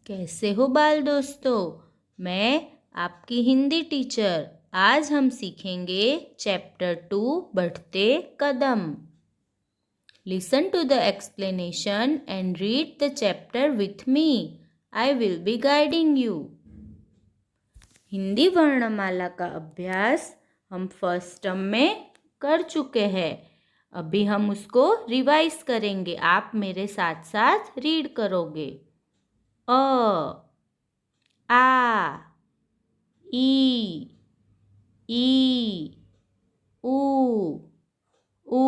कैसे हो बाल दोस्तों। मैं आपकी हिंदी टीचर। आज हम सीखेंगे चैप्टर 2 बढ़ते कदम। Listen to the explanation and read the chapter with me. I will be guiding you. Hindi वर्णमाला का अभ्यास हम फर्स्ट टर्म में कर चुके हैं। अभी हम उसको रिवाइज करेंगे। आप मेरे साथ साथ रीड करोगे। अ आ ई ई उ ऊ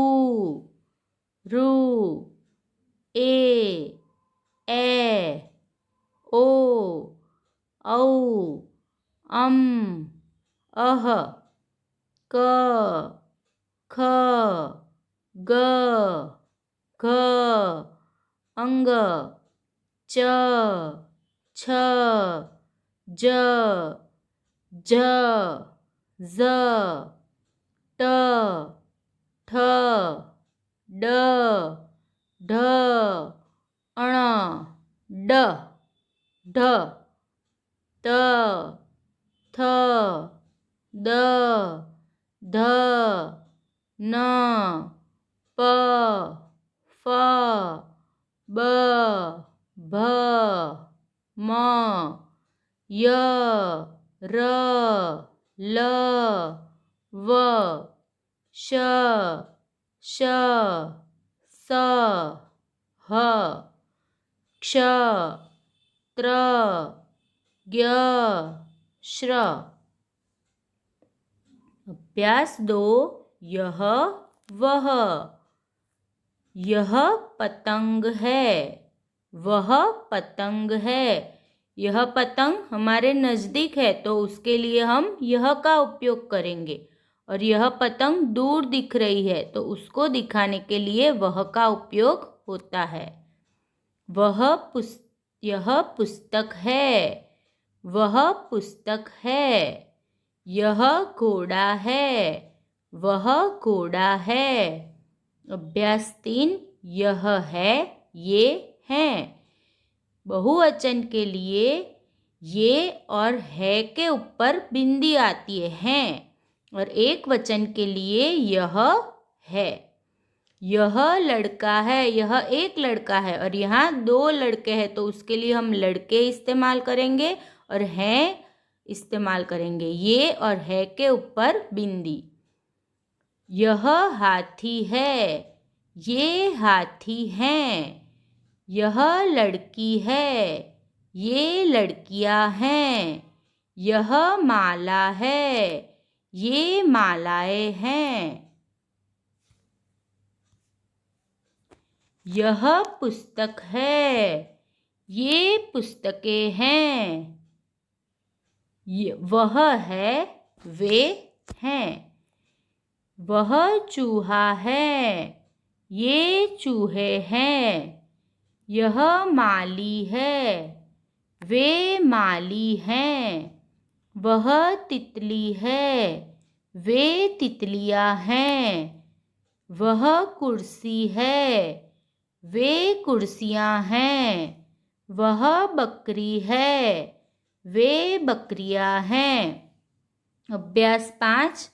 रू ए ओ औ अम अह क ख ग घ अंग च छ ज झ ઝ ટ ઠ ડ ઢ અણ ડ ઢ ત થ દ ધ ન પ ફ બ ભ મ ય ર લ વ શ શ સ હ क्ष त्र ज्ञ श्र। अभ्यास 2 यह वह। यह पतंग है, वह पतंग है। यह पतंग हमारे नज़दीक है तो उसके लिए हम यह का उपयोग करेंगे। और यह पतंग दूर दिख रही है तो उसको दिखाने के लिए वह का उपयोग होता है। यह पुस्तक है, वह पुस्तक है। यह घोड़ा है, वह घोड़ा है। अभ्यास 3 यह है, ये हैं। बहुवचन के लिए ये और है के ऊपर बिंदी आती है और एक वचन के लिए यह है। यह लड़का है, यह एक लड़का है और यहाँ 2 लड़के हैं तो उसके लिए हम लड़के इस्तेमाल करेंगे और हैं इस्तेमाल करेंगे। ये और है के ऊपर बिंदी। यह हाथी है, ये हाथी हैं। यह लड़की है, ये लड़कियां हैं। यह माला है, ये मालाएं हैं। यह पुस्तक है, ये पुस्तकें हैं। वह है, वे हैं। वह चूहा है, ये चूहे हैं। यह माली है, वे माली हैं। वह तितली है, वे तितलियां हैं। वह कुर्सी है, वे कुर्सियां हैं। वह बकरी है, वे बकरियां हैं। अभ्यास 5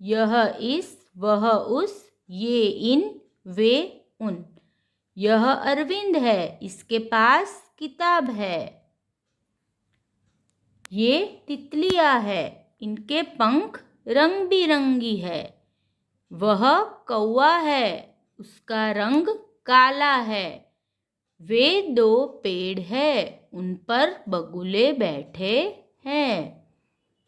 यह इस, वह उस, ये इन, वे उन। यह अरविंद है, इसके पास किताब है। ये तितलियां है, इनके पंख रंग बिरंगी है। वह कौवा है, उसका रंग काला है। वे 2 पेड़ है, उन पर बगुले बैठे हैं।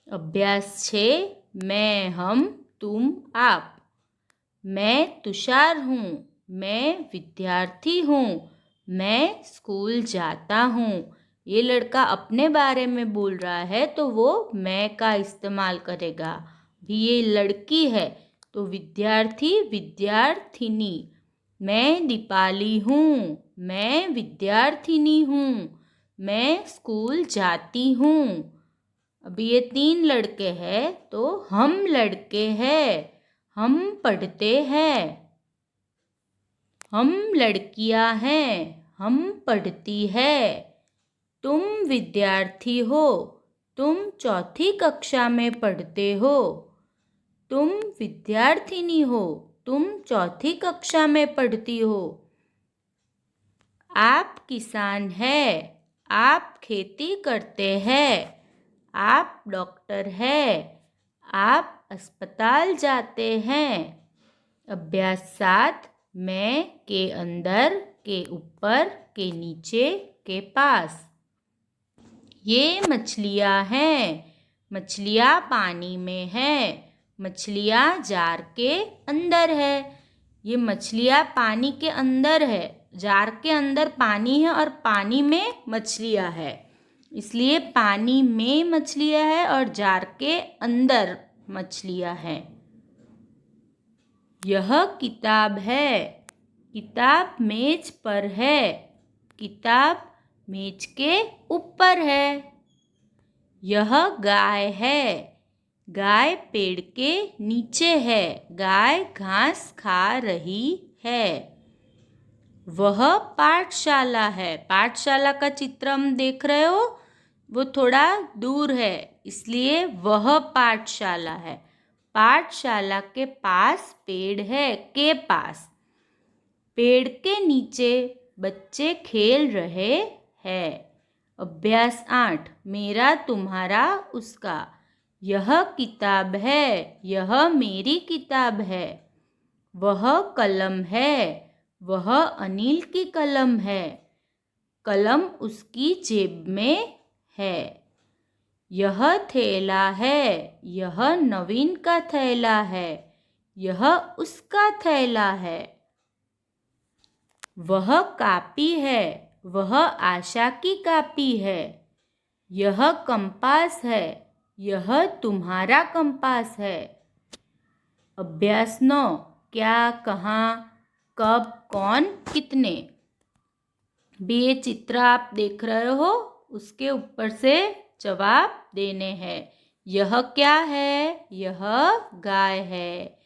अभ्यास 6 मैं, हम, तुम, आप। मैं तुषार हूँ, मैं विद्यार्थी हूँ, मैं स्कूल जाता हूँ। ये लड़का अपने बारे में बोल रहा है तो वो मैं का इस्तेमाल करेगा। भी ये लड़की है तो विद्यार्थी विद्यार्थिनी। मैं दीपाली हूँ, मैं विद्यार्थिनी हूँ, मैं स्कूल जाती हूँ। अभी ये 3 लड़के हैं तो हम लड़के हैं, हम पढ़ते हैं। हम लड़कियां हैं, हम पढ़ती है। तुम विद्यार्थी हो, तुम चौथी कक्षा में पढ़ते हो। तुम विद्यार्थिनी हो, तुम चौथी कक्षा में पढ़ती हो। आप किसान हैं, आप खेती करते हैं। आप डॉक्टर हैं, आप अस्पताल जाते हैं। अभ्यास 7 मैं के अंदर, के ऊपर, के नीचे, के पास। ये मछलियाँ हैं, मछलियाँ पानी में हैं। मछलियाँ जार के अंदर है। ये मछलियाँ पानी के अंदर है, जार के अंदर पानी है और पानी में मछलियाँ है। इसलिए पानी में मछलियाँ है और जार के अंदर मछलियाँ हैं। यह किताब है, किताब मेज पर है। किताब मेज के ऊपर है। यह गाय है, गाय पेड़ के नीचे है। गाय घास खा रही है। वह पाठशाला है। पाठशाला का चित्र हम देख रहे हो, वो थोड़ा दूर है, इसलिए वह पाठशाला है। पाठशाला के पास पेड़ है, के पास। पेड़ के नीचे बच्चे खेल रहे हैं। अभ्यास 8 मेरा तुम्हारा उसका। यह किताब है, यह मेरी किताब है। वह कलम है, वह अनिल की कलम है। कलम उसकी जेब में है। यह थैला है, यह नवीन का थैला है। यह उसका थैला है। वह कापी है, वह आशा की कापी है। यह कंपास है, यह तुम्हारा कंपास है। अभ्यास 9 क्या, कहाँ, कब, कौन, कितने। भी ये चित्र आप देख रहे हो, उसके ऊपर से जवाब देने हैं। यह क्या है? यह गाय है।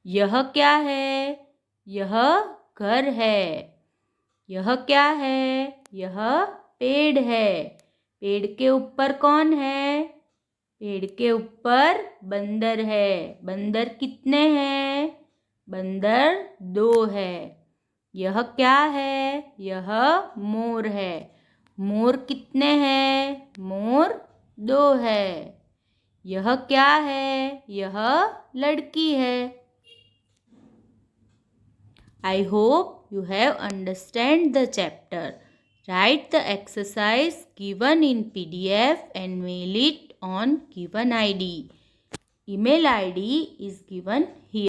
यह क्या है? यह घर है। यह क्या है? यह पेड़ है। पेड़ के ऊपर कौन है? पेड़ के ऊपर बंदर है। बंदर कितने हैं? बंदर 2 है। यह क्या है? यह मोर है। मोर कितने हैं? मोर 2 है। यह क्या है? यह लड़की है। I hope you have understand the chapter. Write the exercise given in PDF and mail it on given ID. Email ID is given here.